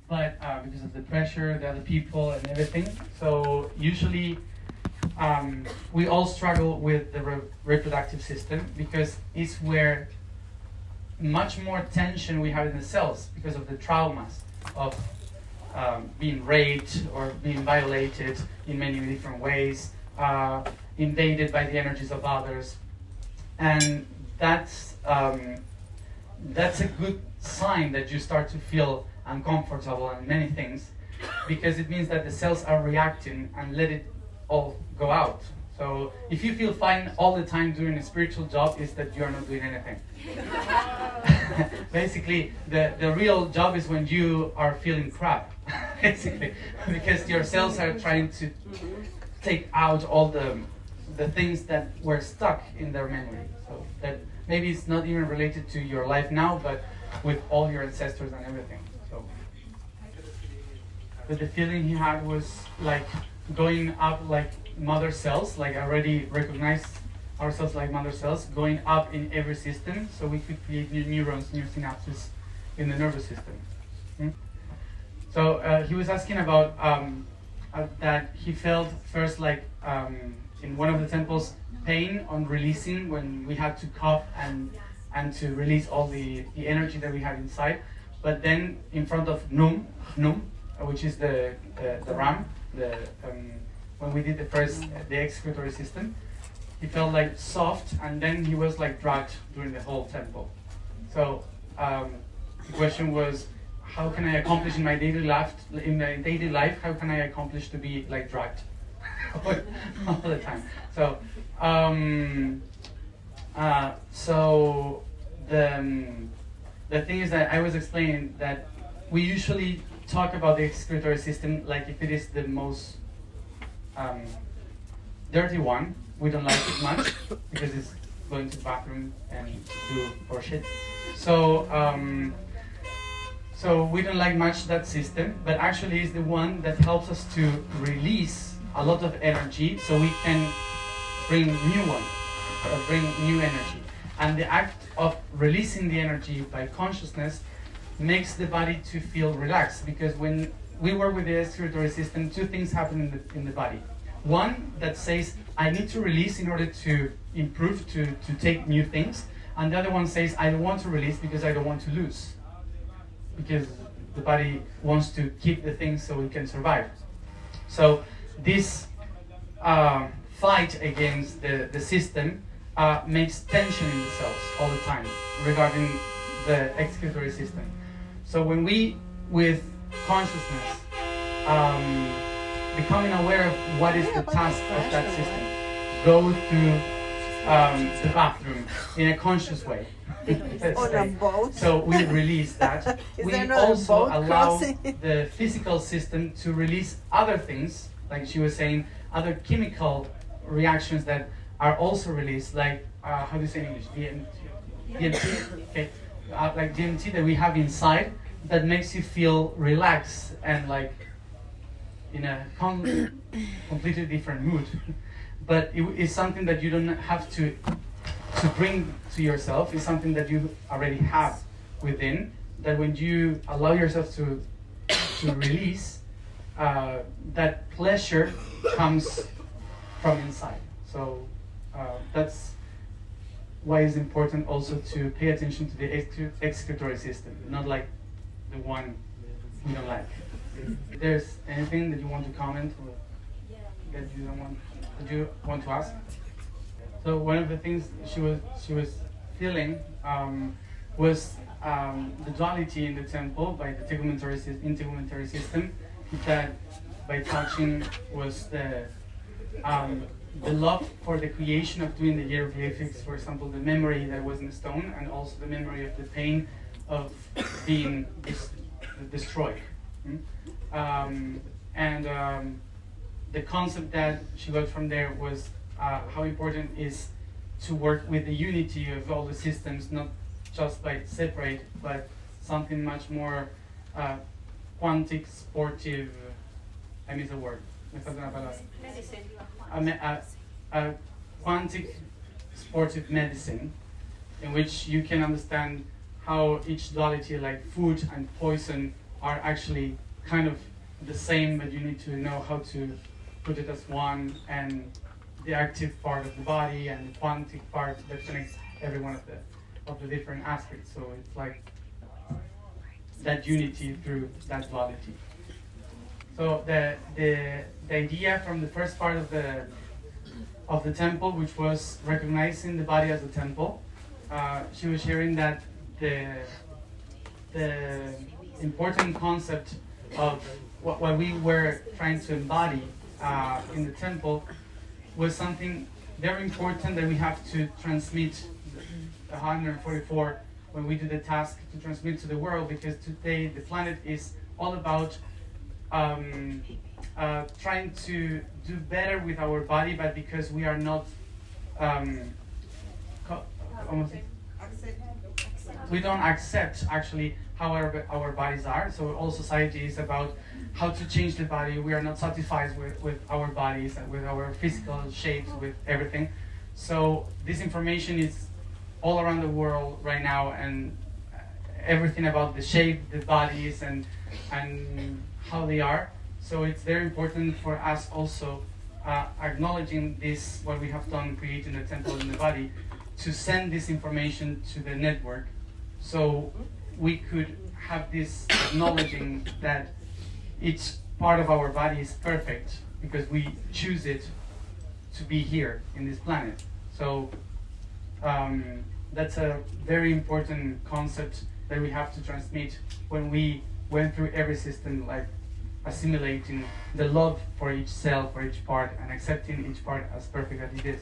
but because of the pressure, the other people, and everything. So usually we all struggle with the reproductive system because it's where much more tension we have in the cells because of the traumas of being raped or being violated in many different ways, invaded by the energies of others, and that's a good sign that you start to feel uncomfortable and many things, because it means that the cells are reacting and let it all go out. So if you feel fine all the time doing a spiritual job, is that you are not doing anything. Basically, the real job is when you are feeling crap, basically, because your cells are trying to take out all the things that were stuck in their memory. So that maybe it's not even related to your life now, but with all your ancestors and everything. So, but the feeling he had was like going up like mother cells, like I already recognized ourselves like mother cells, going up in every system, so we could create new neurons, new synapses in the nervous system. So he was asking about that he felt first like in one of the temples pain on releasing when we had to cough and to release all the energy that we had inside, but then in front of Num, which is the ram, when we did the excretory system, he felt like soft, and then he was like dragged during the whole temple. So the question was, how can I accomplish in my daily life? How can I accomplish to be like dragged all the time? So so the thing is that I was explaining that we usually talk about the excretory system like if it is the most dirty one. We don't like it much because it's going to the bathroom and do horseshit. So so we don't like much that system, but actually it's the one that helps us to release a lot of energy so we can bring new energy. And the act of releasing the energy by consciousness makes the body to feel relaxed, because when we work with the circulatory system, two things happen in the body. One that says, I need to release in order to improve, to take new things. And the other one says, I don't want to release because I don't want to lose. Because the body wants to keep the things so it can survive. So this fight against the system makes tension in the cells all the time regarding the excretory system. So when we, with consciousness, becoming aware of what is the task of that system, go to the bathroom in a conscious way. On a boat. So we release that. We also allow the physical system to release other things, like she was saying, other chemical reactions that are also released, like how do you say in English? DMT. Okay. Like DMT that we have inside that makes you feel relaxed and like in a completely different mood. But it's something that you don't have to bring to yourself. It's something that you already have within, that when you allow yourself to release, that pleasure comes from inside. So that's why it's important also to pay attention to the excretory system, not like the one we don't like. If there's anything that you want to comment or that you want to ask. So one of the things she was feeling was the duality in the temple by the integumentary system, that by touching was the love for the creation of doing the hieroglyphics, for example, the memory that was in stone, and also the memory of the pain of being destroyed. The concept that she got from there was how important it is to work with the unity of all the systems, not just by separate, but something much more quantic, sportive. I miss a word. A quantic sportive medicine, in which you can understand how each duality, like food and poison, are actually kind of the same, but you need to know how to put it as one, and the active part of the body and the quantic part that connects every one of the different aspects. So it's like that unity through that duality. So the idea from the first part of the temple, which was recognizing the body as a temple, she was sharing that the important concept of what we were trying to embody in the temple was something very important that we have to transmit 144 when we do the task to transmit to the world, because today the planet is all about trying to do better with our body, but because we are not we don't accept actually how our bodies are. So all society is about how to change the body. We are not satisfied with our bodies and with our physical shapes, with everything. So this information is all around the world right now, and everything about the shape, the bodies, and how they are. So it's very important for us also acknowledging this, what we have done, creating the temple in the body, to send this information to the network, so we could have this acknowledging that each part of our body is perfect because we choose it to be here in this planet. So that's a very important concept that we have to transmit when we went through every system, like assimilating the love for each cell, for each part, and accepting each part as perfect as it is.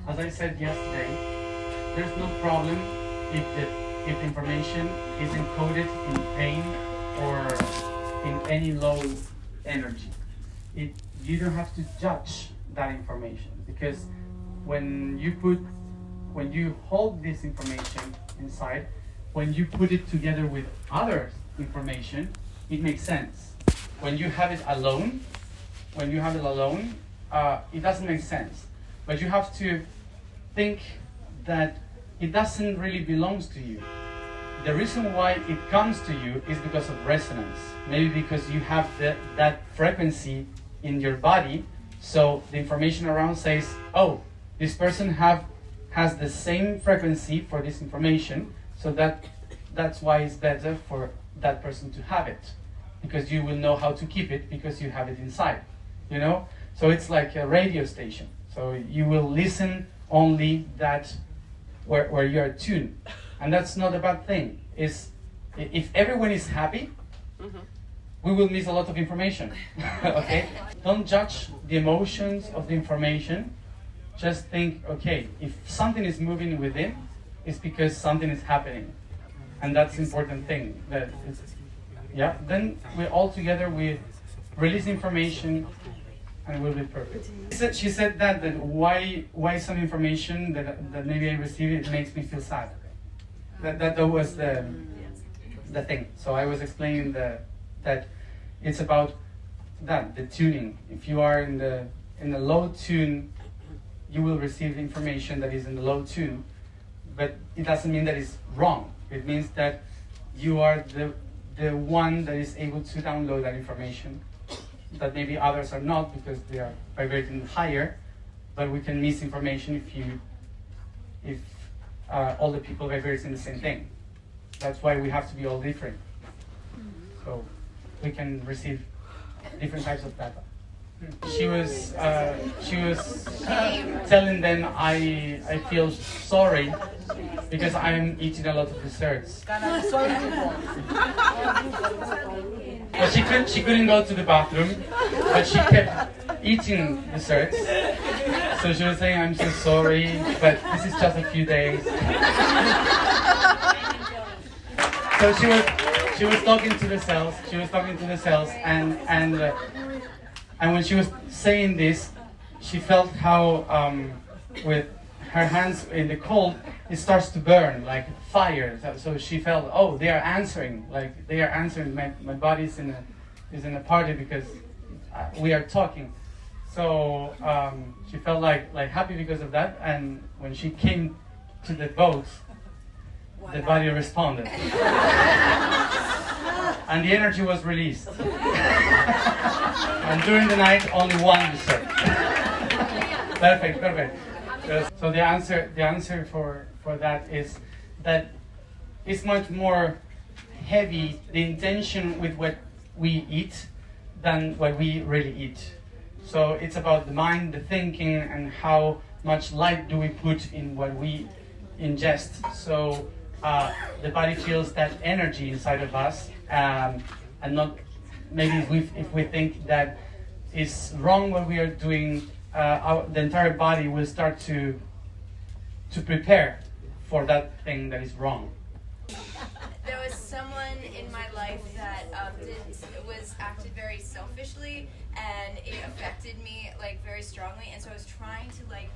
As I said yesterday, there's no problem if the information is encoded in pain or in any low energy. You don't have to judge that information, because when you hold this information inside, when you put it together with other information, it makes sense. When you have it alone, it doesn't make sense. But you have to think that it doesn't really belong to you. The reason why it comes to you is because of resonance. Maybe because you have that frequency in your body, so the information around says, oh, this person has the same frequency for this information, so that's why it's better for that person to have it, because you will know how to keep it because you have it inside, you know? So it's like a radio station. So you will listen only that where you are tuned. And that's not a bad thing. If everyone is happy, we will miss a lot of information. Okay? Don't judge the emotions of the information. Just think, okay, if something is moving within, it's because something is happening. And that's the important thing. Then we all together, we release information and we'll be perfect. She said that why some information that maybe I received, it makes me feel sad. That was the thing. So I was explaining that it's about that, the tuning. If you are in the low tune, you will receive information that is in the low tune, but it doesn't mean that it's wrong. It means that you are the one that is able to download that information, that maybe others are not because they are vibrating higher, but we can miss information if all the people vibrate in the same thing. That's why we have to be all different. So we can receive different types of data. She was telling them, I feel sorry because I'm eating a lot of desserts. But she couldn't go to the bathroom, but she kept eating desserts. So she was saying, I'm so sorry, but this is just a few days. So she was talking to the cells, and when she was saying this, she felt how with her hands in the cold, it starts to burn like fire. So she felt, oh, they are answering. My body is in a party because we are talking. So she felt like happy because of that. And when she came to the boat, the body responded. and the energy was released. And during the night, only one disturbed. Perfect. Yes. So the answer for that is that it's much more heavy, the intention with what we eat, than what we really eat. So it's about the mind, the thinking, and how much light do we put in what we ingest. So the body feels that energy inside of us, and not maybe if we think that is wrong what we are doing, the entire body will start to prepare for that thing that is wrong. There was someone in my life that acted very selfishly, and it affected me like very strongly. And so I was trying to like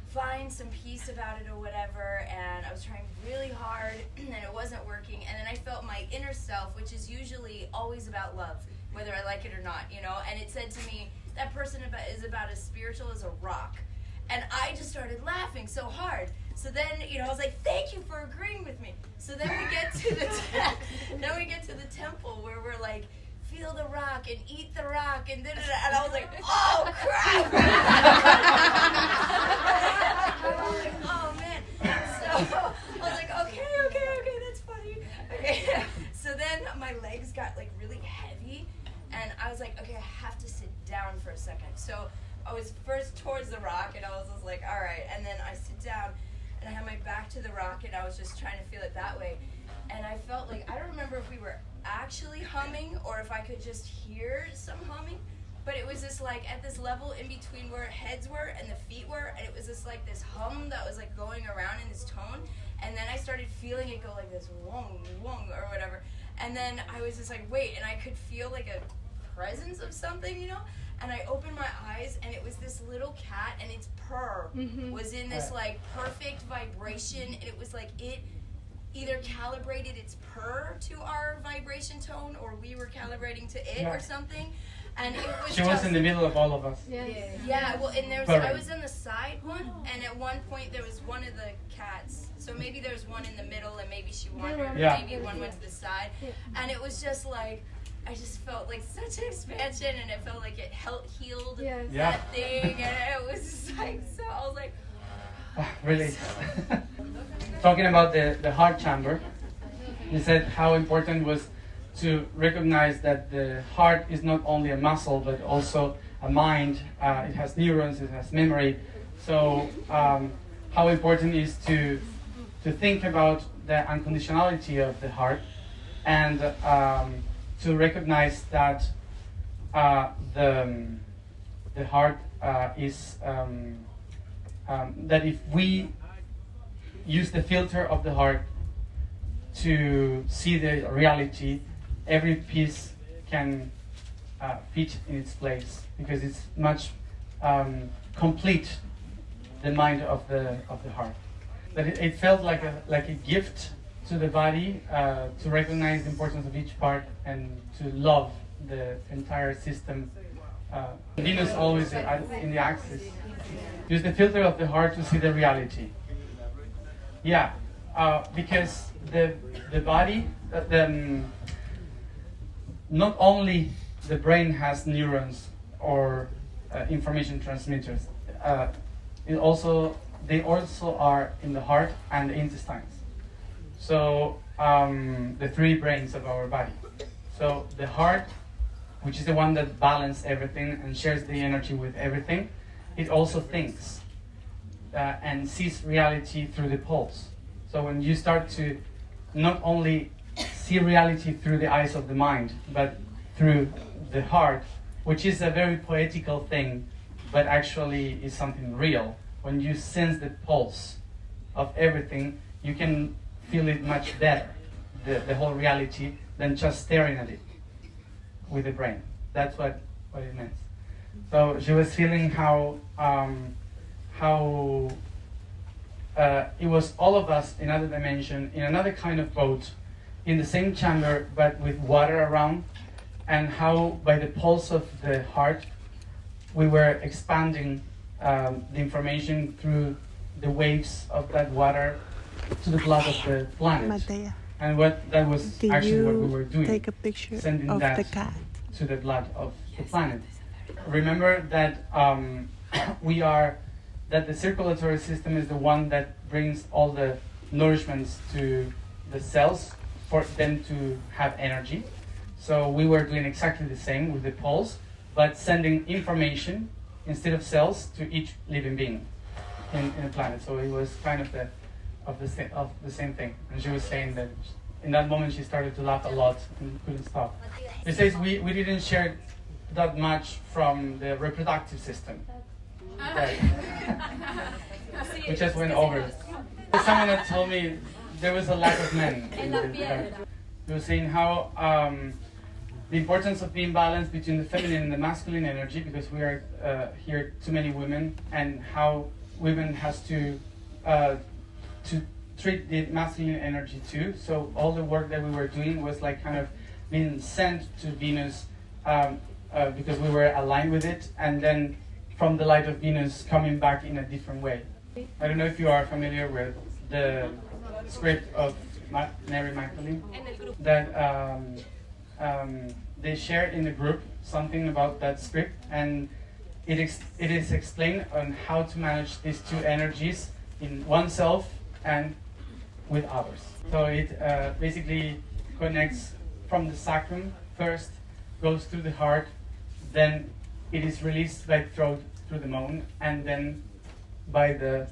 find some peace about it or whatever, and I was trying really hard, and it wasn't working. And then I felt my inner self, which is usually always about love, whether I like it or not, you know. And it said to me, that person is about as spiritual as a rock. And I just started laughing so hard. So then, you know, I was like, thank you for agreeing with me. So then we get to the temple where we're like, feel the rock and eat the rock and da-da-da. And I was like, oh crap! Oh man. So I was like, okay, that's funny. Okay. So then my legs got like really heavy, and I was like, okay, I have to sit down for a second. So I was first towards the rock, and I was just like, all right. And then I sit down, and I had my back to the rock, and I was just trying to feel it that way. And I felt like, I don't remember if we were actually humming or if I could just hear some humming, but it was just like at this level in between where heads were and the feet were, and it was just like this hum that was like going around in this tone. And then I started feeling it go like this wong, wong, or whatever. And then I was just like, wait, and I could feel like a presence of something, you know? And I opened my eyes, and it was this little cat, and its purr was in this like perfect vibration, and it was like it either calibrated its purr to our vibration tone, or we were calibrating to it or something. And it was She was in the middle of all of us. Yeah, well, and I was on the side one, and at one point there was one of the cats. So maybe there was one in the middle, and maybe she wandered, maybe one went to the side. And it was just like, I just felt like such an expansion, and it felt like it healed that thing, and it was just like, so I was like, really. Talking about the heart chamber, you said how important was to recognize that the heart is not only a muscle but also a mind. It has neurons, it has memory. So how important is to think about the unconditionality of the heart, and to recognize that the heart is that if we use the filter of the heart to see the reality, every piece can fit in its place, because it's much complete, the mind of the heart. But it felt like a gift to the body, to recognize the importance of each part and to love the entire system. Venus always in the axis. Use the filter of the heart to see the reality. Yeah, because the body, not only the brain has neurons or information transmitters, they also are in the heart and the intestines. So the three brains of our body. So the heart, which is the one that balances everything and shares the energy with everything, it also thinks and sees reality through the pulse. So when you start to not only see reality through the eyes of the mind, but through the heart, which is a very poetical thing, but actually is something real. When you sense the pulse of everything, you can feel it much better, the whole reality, than just staring at it with the brain. That's what it meant. So she was feeling how it was all of us in another dimension, in another kind of boat, in the same chamber but with water around, and how by the pulse of the heart we were expanding the information through the waves of that water to the blood of the planet. And that was actually what we were doing. Take a picture sending of that the cat to the blood of the planet. Remember that that the circulatory system is the one that brings all the nourishments to the cells for them to have energy. So we were doing exactly the same with the pulse, but sending information instead of cells to each living being in the planet. So it was kind of the same thing. And she was saying that in that moment she started to laugh a lot and couldn't stop. It says we didn't share that much from the reproductive system. Right. We just went over. Someone had told me there was a lack of men. He was saying how the importance of being balanced between the feminine and the masculine energy, because we are here too many women, and how women has to treat the masculine energy too. So all the work that we were doing was like kind of being sent to Venus because we were aligned with it, and then from the light of Venus coming back in a different way. I don't know if you are familiar with the script of Mary Magdalene, that they share in the group something about that script, and it is explained on how to manage these two energies in oneself and with others. So it basically connects from the sacrum first, goes through the heart, then it is released by the throat through the mouth, and then by the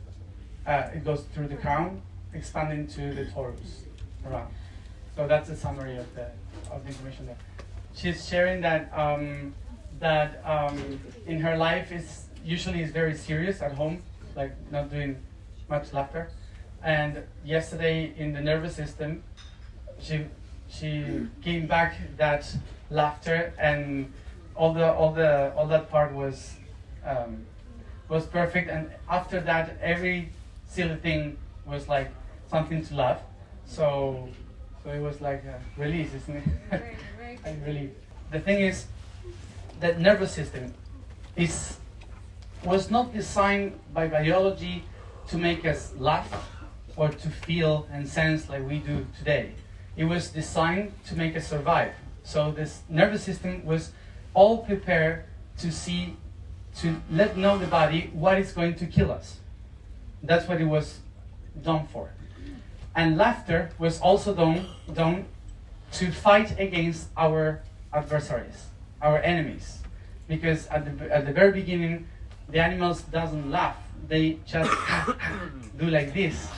it goes through the crown, expanding to the torus around. So that's a summary of the information there. She's sharing that in her life is very serious at home, like not doing much laughter. And yesterday in the nervous system, she came back that laughter, and all that part was perfect. And after that, every silly thing was like something to laugh. So it was like a release, isn't it? Very a relief. The thing is that nervous system was not designed by biology to make us laugh or to feel and sense like we do today. It was designed to make us survive. So this nervous system was all prepared to let know the body what is going to kill us. That's what it was done for. And laughter was also done to fight against our adversaries, our enemies. Because at the very beginning, the animals doesn't laugh. They just do like this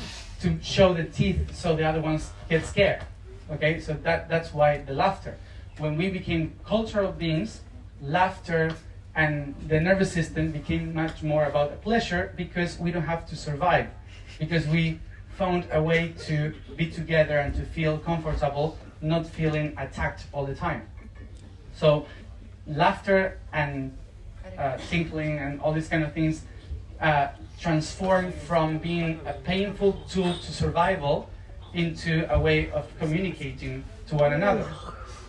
to show the teeth so the other ones get scared. Okay, so that's why the laughter. When we became cultural beings, laughter and the nervous system became much more about a pleasure, because we don't have to survive, because we found a way to be together and to feel comfortable, not feeling attacked all the time. So laughter and tinkling and all these kind of things transformed from being a painful tool to survival into a way of communicating to one another.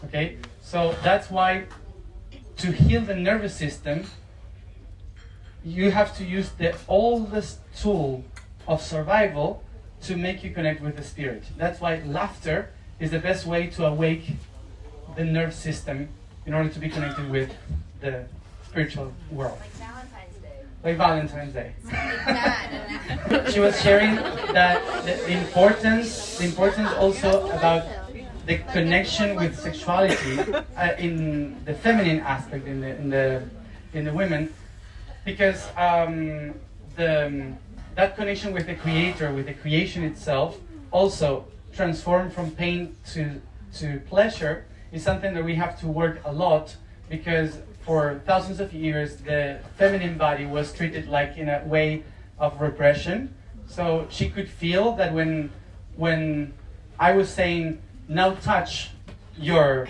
Okay, so that's why to heal the nervous system, you have to use the oldest tool of survival to make you connect with the spirit. That's why laughter is the best way to awake the nerve system in order to be connected with the spiritual world. Like Valentine's Day. She was sharing that the importance also about the connection with sexuality in the feminine aspect in the women, because that connection with the creator, with the creation itself, also transformed from pain to pleasure, is something that we have to work a lot, because for thousands of years the feminine body was treated like in a way of repression. So she could feel that when I was saying, now touch your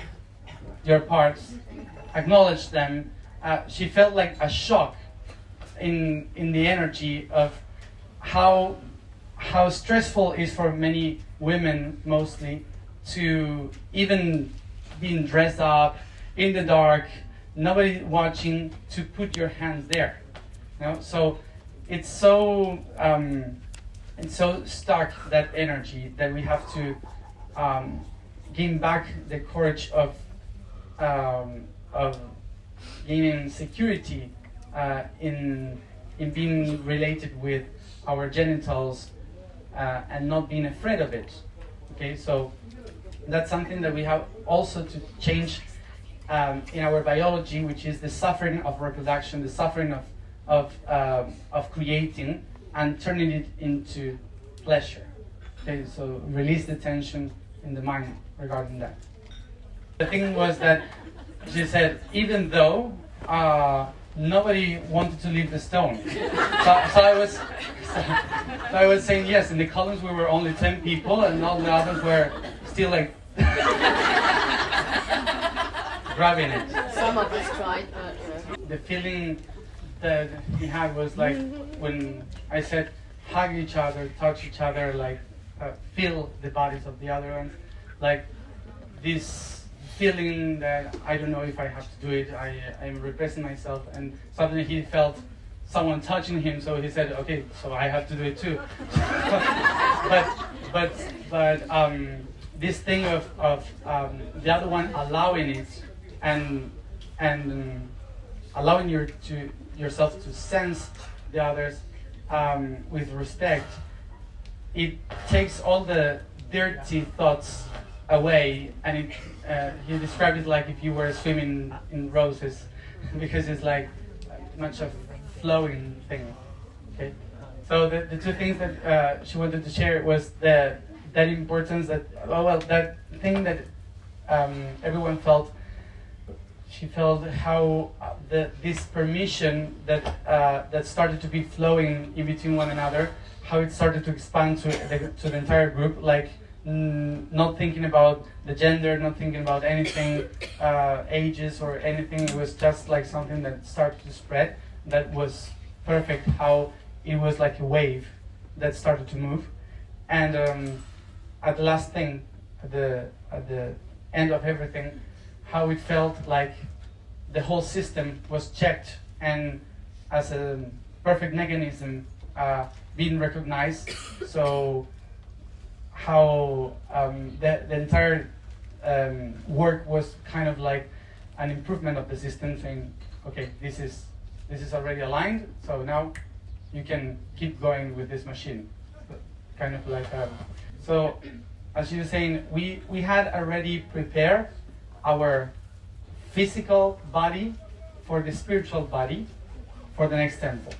parts, acknowledge them, she felt like a shock in the energy of how stressful it is for many women, mostly, to even being dressed up in the dark, nobody watching, to put your hands there. You know? So it's so stuck, that energy, that we have to gain back the courage of gaining security in being related with our genitals and not being afraid of it. Okay, so that's something that we have also to change in our biology, which is the suffering of reproduction, the suffering of creating, and turning it into pleasure. Okay, so release the tension in the mind regarding that. The thing was that she said, even though nobody wanted to leave the stone, so I was saying yes. In the columns we were only 10 people, and all the others were still like grabbing it. Some of us tried, but the feeling that he had was like when I said hug each other, touch each other, like feel the bodies of the other ones, like this feeling that I don't know if I have to do it, I'm repressing myself, and suddenly he felt someone touching him, so he said, okay, so I have to do it too. but this thing of the other one allowing it and allowing yourself to sense the others with respect, it takes all the dirty thoughts away, and he described it like if you were swimming in roses, because it's like much of flowing thing. Okay, so the two things that she wanted to share was that importance, that that thing that everyone felt. She felt how this permission that started to be flowing in between one another, how it started to expand to the entire group, like not thinking about the gender, not thinking about anything, ages or anything. It was just like something that started to spread. That was perfect. How it was like a wave that started to move, and at the last thing, at the end of everything, how it felt like the whole system was checked and as a perfect mechanism being recognized. So how the entire work was kind of like an improvement of the system, saying, okay, this is already aligned, so now you can keep going with this machine. Kind of like so as you were saying, we had already prepared our physical body for the spiritual body for the next temple.